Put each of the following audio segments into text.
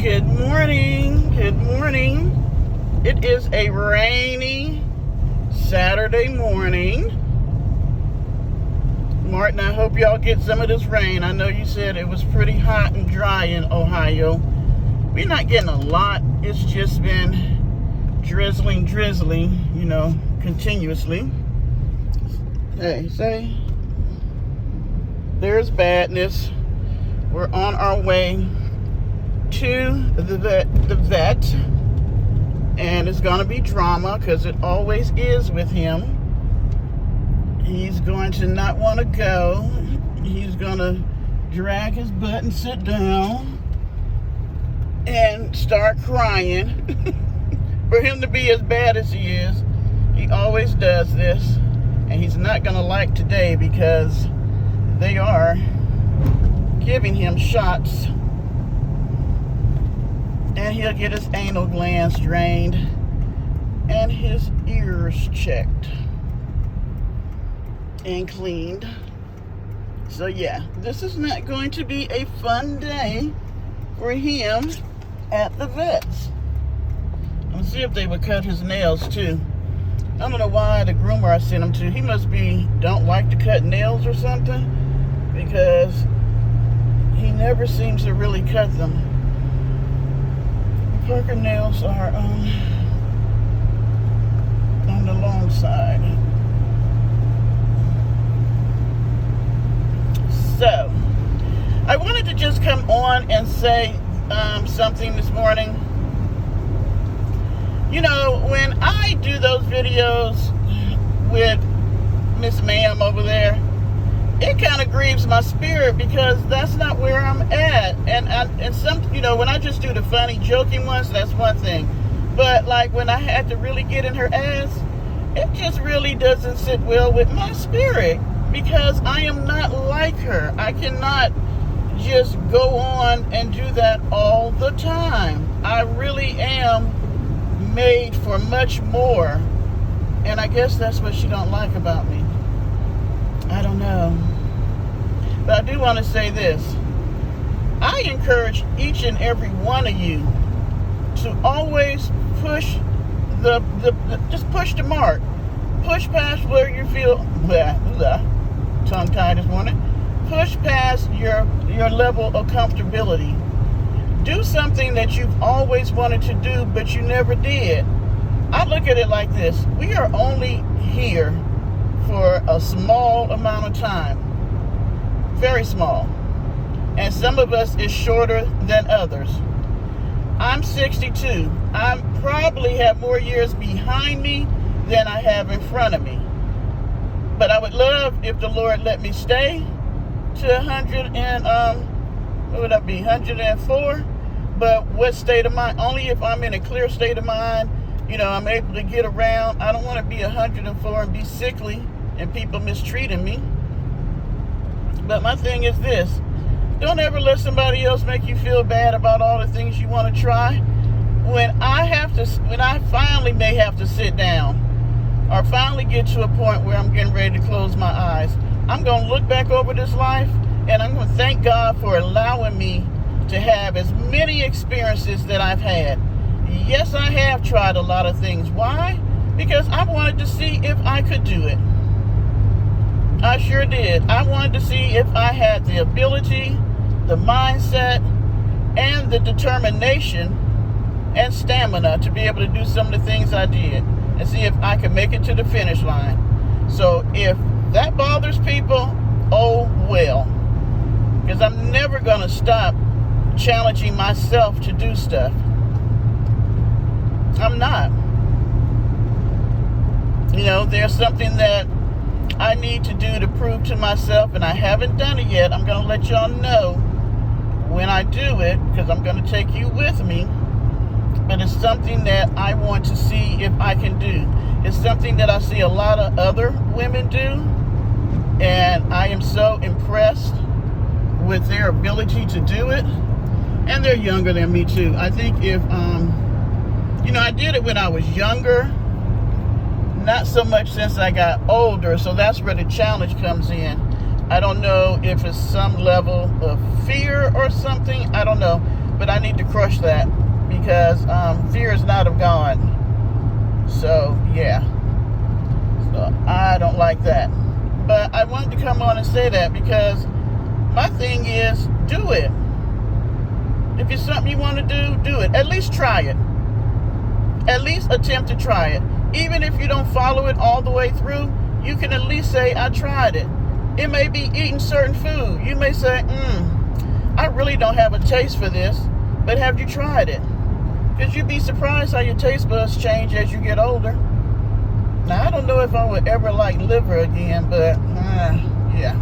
Good morning. Good morning. It is a rainy Saturday morning. Martin, I hope y'all get some of this rain. I know you said it was pretty hot and dry in Ohio. We're not getting a lot. It's just been drizzling, continuously. Hey, say, there's badness. We're on our way to the vet, and it's gonna be drama because it always is with him. He's going to not want to go. He's gonna drag his butt and sit down and start crying. For him to be as bad as he is, he always does this, and he's not gonna like today because they are giving him shots. And he'll get his anal glands drained and his ears checked and cleaned. So yeah, this is not going to be a fun day for him at the vet's. Let's see if they would cut his nails too. I don't know why the groomer I sent him to, he must don't like to cut nails or something, because he never seems to really cut them. Parker nails are on the long side. So, I wanted to just come on and say something this morning. You know, when I do those videos with Miss Ma'am over there, it kind of grieves my spirit because that's not where I'm at. And some, when I just do the funny, joking ones, that's one thing. But like when I had to really get in her ass, it just really doesn't sit well with my spirit because I am not like her. I cannot just go on and do that all the time. I really am made for much more. And I guess that's what she don't like about me. I don't know. But I do want to say this. I encourage each and every one of you to always push just push the mark. Push past where you feel tongue-tied this morning. Push past your level of comfortability. Do something that you've always wanted to do, but you never did. I look at it like this. We are only here for a small amount of time. Very small. And some of us is shorter than others. I'm 62. I probably have more years behind me than I have in front of me. But I would love if the Lord let me stay to 100 and, what would that be, 104? But what state of mind? Only if I'm in a clear state of mind, I'm able to get around. I don't want to be 104 and be sickly and people mistreating me. But my thing is this. Don't ever let somebody else make you feel bad about all the things you want to try. When I finally may have to sit down or finally get to a point where I'm getting ready to close my eyes, I'm going to look back over this life and I'm going to thank God for allowing me to have as many experiences that I've had. Yes, I have tried a lot of things. Why? Because I wanted to see if I could do it. I sure did. I wanted to see if I had the ability, the mindset, and the determination and stamina to be able to do some of the things I did and see if I could make it to the finish line. So if that bothers people, oh well. Because I'm never going to stop challenging myself to do stuff. I'm not. There's something that I need to do to prove to myself, and I haven't done it yet. I'm going to let y'all know when I do it, because I'm going to take you with me. But it's something that I want to see if I can do. It's something that I see a lot of other women do, and I am so impressed with their ability to do it. And they're younger than me too. I think if, I did it when I was younger. Not so much since I got older, so that's where the challenge comes in. I don't know if it's some level of fear or something. I don't know. but I need to crush that because fear is not of God. So yeah, so I don't like that. But I wanted to come on and say that because my thing is, do it. If it's something you want to do it. At least try it. At least attempt to try it. Even if you don't follow it all the way through, you can at least say, I tried it. It may be eating certain food. You may say, I really don't have a taste for this, but have you tried it? Because you'd be surprised how your taste buds change as you get older. Now, I don't know if I would ever like liver again, but yeah.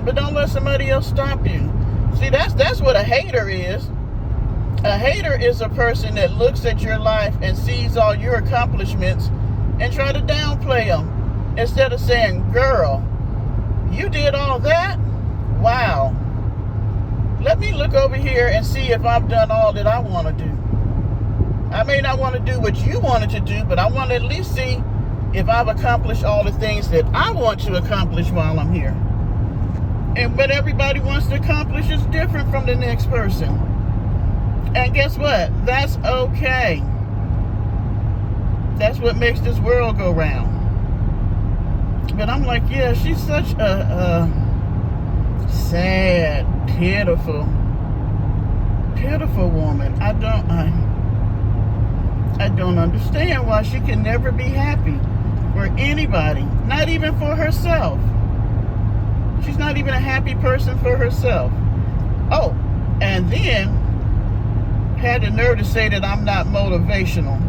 But don't let somebody else stop you. See, that's what a hater is. A hater is a person that looks at your life and sees all your accomplishments and try to downplay them. Instead of saying, girl, you did all that? Wow. Let me look over here and see if I've done all that I want to do. I may not want to do what you wanted to do, but I want to at least see if I've accomplished all the things that I want to accomplish while I'm here. And what everybody wants to accomplish is different from the next person. And guess what? That's okay. That's what makes this world go round. But I'm like, yeah, she's such a sad, pitiful woman. I don't understand why she can never be happy for anybody, not even for herself. She's not even a happy person for herself. Oh, and then had the nerve to say that I'm not motivational.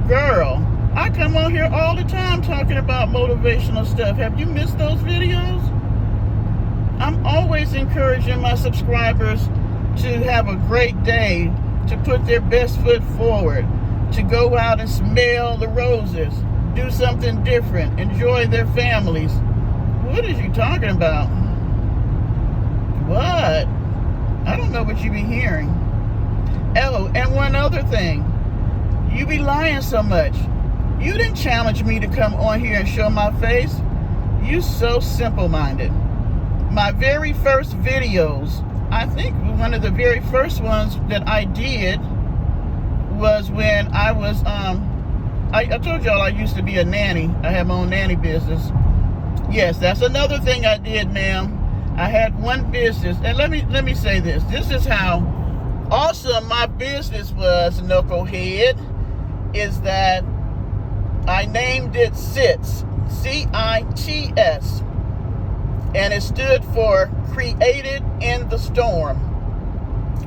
Girl, I come on here all the time talking about motivational stuff. Have you missed those videos? I'm always encouraging my subscribers to have a great day, to put their best foot forward, to go out and smell the roses, do something different, enjoy their families. What is you talking about? What? I don't know what you be hearing. Oh, and one other thing. You be lying so much. You didn't challenge me to come on here and show my face. You so simple-minded. My very first videos, I think one of the very first ones that I did was when I was, I told y'all I used to be a nanny. I had my own nanny business. Yes, that's another thing I did, ma'am. I had one business, and let me say this. This is how awesome my business was, knucklehead, is that I named it CITS, C-I-T-S, and it stood for Created in the Storm.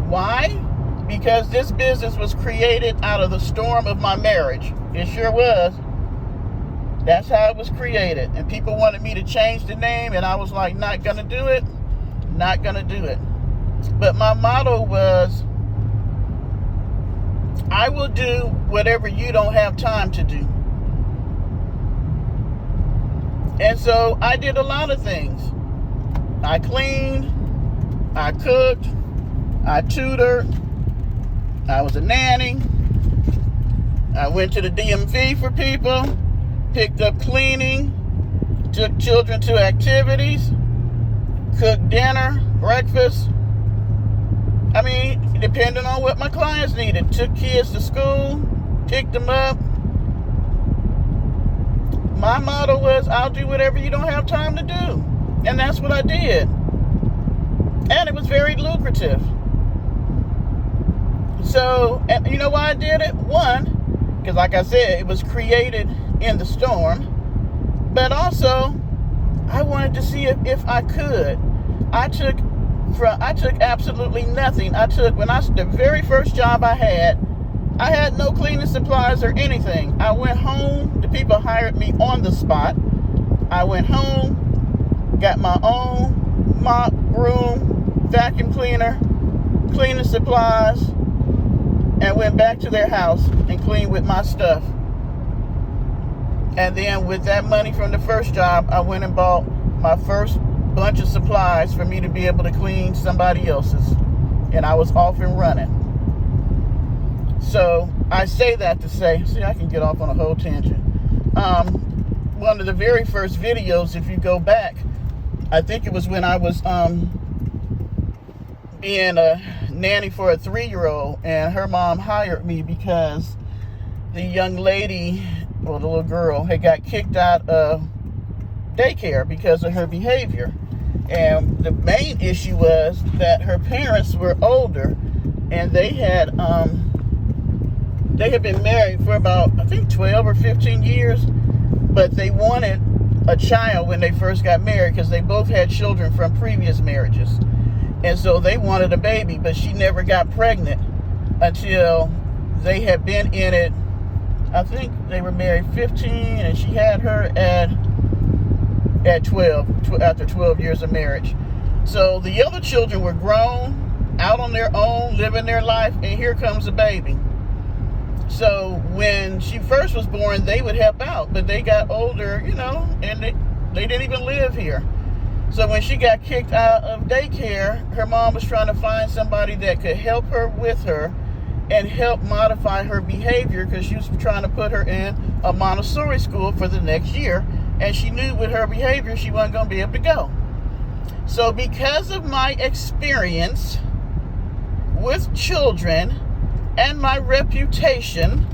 Why? Because this business was created out of the storm of my marriage. It sure was. That's how it was created. And people wanted me to change the name, and I was like, not gonna do it. Not gonna do it. But my motto was, I will do whatever you don't have time to do. And so I did a lot of things. I cleaned, I cooked, I tutored, I was a nanny, I went to the DMV for people, picked up cleaning, took children to activities, cooked dinner, breakfast. I mean, depending on what my clients needed. Took kids to school, picked them up. My motto was, I'll do whatever you don't have time to do. And that's what I did. And it was very lucrative. So, and you know why I did it? One, because like I said, it was created in the storm. But also, I wanted to see if I could. I took absolutely nothing. The very first job I had no cleaning supplies or anything. I went home. The people hired me on the spot. I went home, got my own mop, broom, vacuum cleaner, cleaning supplies, and went back to their house and cleaned with my stuff. And then with that money from the first job, I went and bought my first bunch of supplies for me to be able to clean somebody else's. And I was off and running. So I say that to say, see, I can get off on a whole tangent. One of the very first videos, if you go back, I think it was when I was, being a nanny for a 3-year-old, and her mom hired me because the young lady, or the little girl, had got kicked out of daycare because of her behavior. And the main issue was that her parents were older, and they had been married for about, I think, 12 or 15 years, but they wanted a child when they first got married because they both had children from previous marriages. And so they wanted a baby, but she never got pregnant until they had been in it. I think they were married 15, and she had her at 12, after 12 years of marriage. So the other children were grown, out on their own, living their life, and here comes a baby. So when she first was born, they would help out, but they got older, and they didn't even live here. So when she got kicked out of daycare, her mom was trying to find somebody that could help her with her and help modify her behavior, because she was trying to put her in a Montessori school for the next year, and she knew with her behavior she wasn't going to be able to go. So because of my experience with children and my reputation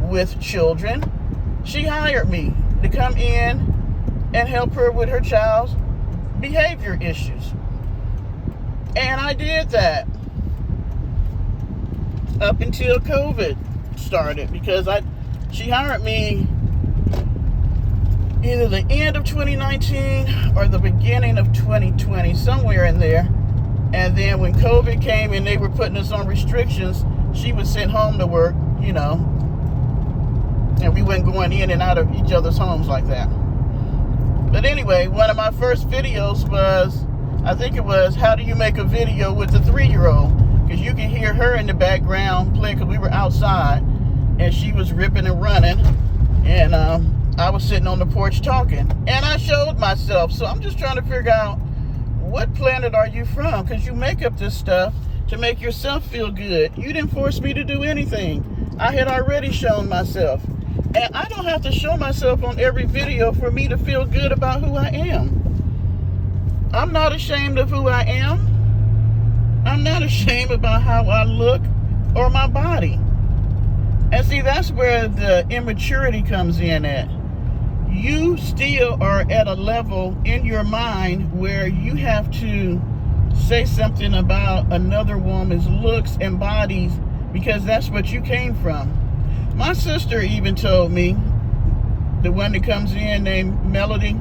with children, she hired me to come in and help her with her child's behavior issues. And I did that up until COVID started, because she hired me either the end of 2019 or the beginning of 2020, somewhere in there. And then when COVID came and they were putting us on restrictions, she was sent home to work, and we weren't going in and out of each other's homes like that. But anyway, one of my first videos was, I think it was, how do you make a video with a 3-year-old? Because you can hear her in the background playing, because we were outside, and she was ripping and running, and I was sitting on the porch talking, and I showed myself. So I'm just trying to figure out, what planet are you from? Because you make up this stuff to make yourself feel good. You didn't force me to do anything. I had already shown myself. And I don't have to show myself on every video for me to feel good about who I am. I'm not ashamed of who I am. I'm not ashamed about how I look or my body. And see, that's where the immaturity comes in at. You still are at a level in your mind where you have to say something about another woman's looks and bodies because that's what you came from. My sister even told me, the one that comes in named Melody,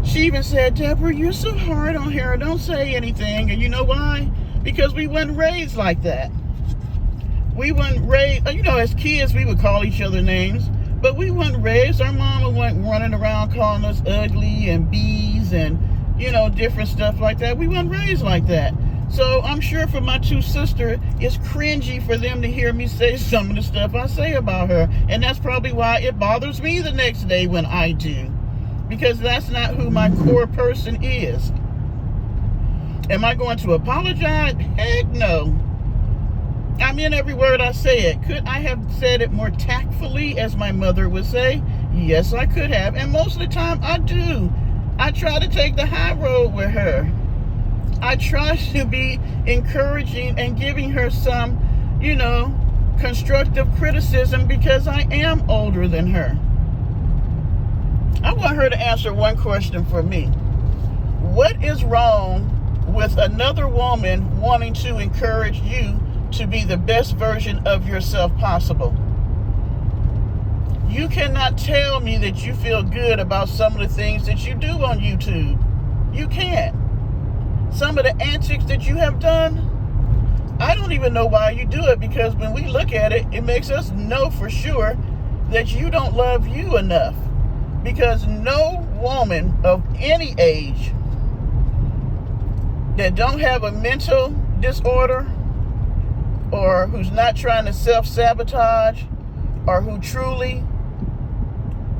she even said, Deborah, you're so hard on her. Don't say anything. And you know why? Because we weren't raised like that. We weren't raised, as kids, we would call each other names, but we weren't raised. Our mama wasn't running around calling us ugly and bees and, different stuff like that. We weren't raised like that. So I'm sure for my two sisters, it's cringy for them to hear me say some of the stuff I say about her. And that's probably why it bothers me the next day when I do. Because that's not who my core person is. Am I going to apologize? Heck no. I mean every word I say it. Could I have said it more tactfully, as my mother would say? Yes, I could have. And most of the time I do. I try to take the high road with her. I try to be encouraging and giving her some, constructive criticism because I am older than her. I want her to answer one question for me. What is wrong with another woman wanting to encourage you to be the best version of yourself possible? You cannot tell me that you feel good about some of the things that you do on YouTube. You can't. Some of the antics that you have done, I don't even know why you do it, because when we look at it, it makes us know for sure that you don't love you enough. Because no woman of any age that don't have a mental disorder, or who's not trying to self-sabotage, or who truly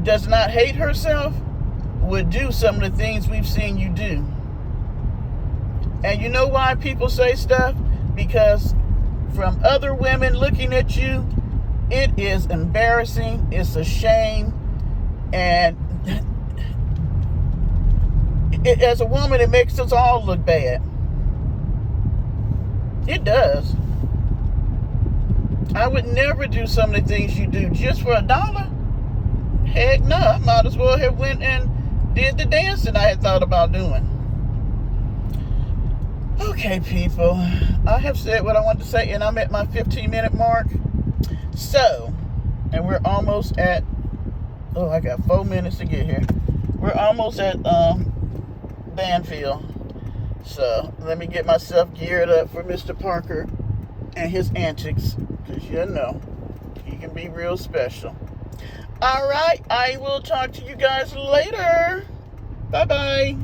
does not hate herself, would do some of the things we've seen you do. And you know why people say stuff? Because from other women looking at you, it is embarrassing, it's a shame, and as a woman, it makes us all look bad. It does. I would never do some of the things you do just for $1. Heck no, I might as well have went and did the dancing I had thought about doing. Okay, people, I have said what I want to say, and I'm at my 15-minute mark. So, and we're almost at, I got 4 minutes to get here. We're almost at Banfield. So, let me get myself geared up for Mr. Parker and his antics, because you know, he can be real special. All right, I will talk to you guys later. Bye-bye.